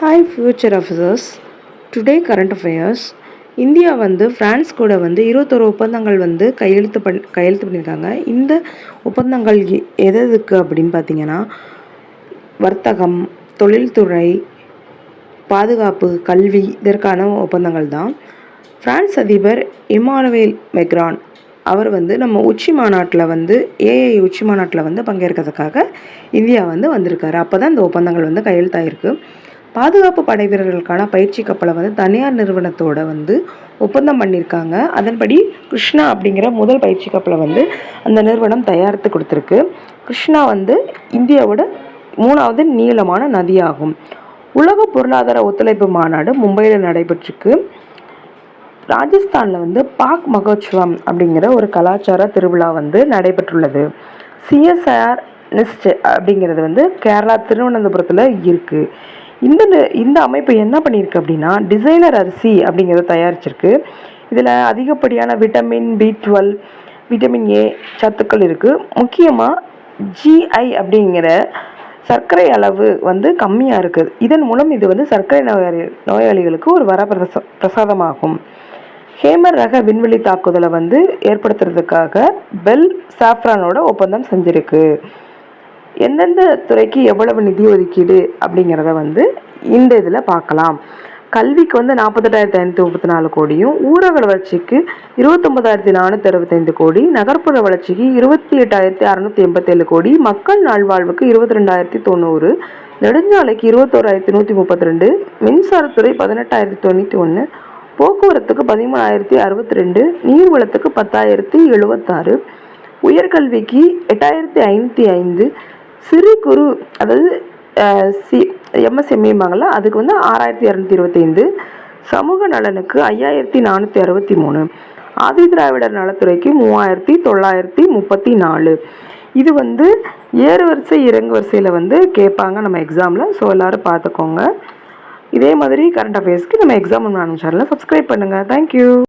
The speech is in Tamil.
Hi future affairs. Today current affairs. India France கூட 21 ஒப்பந்தங்கள் கையெழுத்து பண்ணியிருக்காங்க. இந்த ஒப்பந்தங்கள் எதுக்கு அப்படின்னு பார்த்தீங்கன்னா, வர்த்தகம், தொழில்துறை, பாதுகாப்பு, கல்வி இதற்கான ஒப்பந்தங்கள் தான். பிரான்ஸ் அதிபர் இமானுவேல் மெக்ரான் அவர் நம்ம உச்சி மாநாட்டில் ஏஐ உச்சி மாநாட்டில் பங்கேற்கிறதுக்காக இந்தியா வந்திருக்காரு. அப்போ தான் இந்த ஒப்பந்தங்கள் கையெழுத்தாயிருக்கு. பாதுகாப்பு படை வீரர்களுக்கான பயிற்சி கப்பலை தனியார் நிறுவனத்தோட ஒப்பந்தம் பண்ணியிருக்காங்க. அதன்படி கிருஷ்ணா அப்படிங்கிற முதல் பயிற்சி கப்பலை அந்த நிறுவனம் தயாரித்து கொடுத்துருக்கு. கிருஷ்ணா இந்தியாவோட 3வது நீளமான நதியாகும். உலக பொருளாதார ஒத்துழைப்பு மாநாடு மும்பையில் நடைபெற்றிருக்கு. ராஜஸ்தானில் பாக் மகோத்சவம் அப்படிங்கிற ஒரு கலாச்சார திருவிழா நடைபெற்றுள்ளது. சிஎஸ்ஆர் நிஸ்ட் அப்படிங்கிறது கேரளா திருவனந்தபுரத்தில் இருக்குது. இந்த அமைப்பு என்ன பண்ணியிருக்கு அப்படின்னா, டிசைனர் அரிசி அப்படிங்கிறத தயாரிச்சிருக்கு. இதில் அதிகப்படியான விட்டமின் B12, விட்டமின் A சத்துக்கள் இருக்குது. முக்கியமாக GI அப்படிங்கிற சர்க்கரை அளவு கம்மியாக இருக்குது. இதன் மூலம் இது சர்க்கரை நோயாளிகளுக்கு ஒரு பிரசாதமாகும். ஹேமர் ரக விண்வெளி தாக்குதலை ஏற்படுத்துறதுக்காக பெல் சாஃப்ரானோட ஒப்பந்தம் செஞ்சிருக்கு. எந்தெந்த துறைக்கு எவ்வளவு நிதி ஒதுக்கீடு அப்படிங்கிறத இந்த இதில் பார்க்கலாம். கல்விக்கு 48,534 கோடியும், ஊரக வளர்ச்சிக்கு 29,465 கோடி, நகர்ப்புற வளர்ச்சிக்கு 28,687 கோடி, மக்கள் நல்வாழ்வுக்கு 22,090, நெடுஞ்சாலைக்கு 21,132, மின்சாரத்துறை 18,091, போக்குவரத்துக்கு 13,062, நீர்வளத்துக்கு 10,076, உயர்கல்விக்கு 8,505, சிறு குறு அதாவது MSMEம்பாங்கள்ல அதுக்கு 6,225, சமூக நலனுக்கு 5,463, ஆதி திராவிடர் நலத்துறைக்கு 3,934. இது ஏறு வரிசை இறங்கு வரிசையில் கேட்பாங்க நம்ம எக்ஸாமில். ஸோ எல்லோரும் பார்த்துக்கோங்க. இதே மாதிரி கரண்ட் அஃபேர்ஸ்க்கு நம்ம எக்ஸாம் சேனலை சப்ஸ்கிரைப் பண்ணுங்கள். தேங்க்யூ.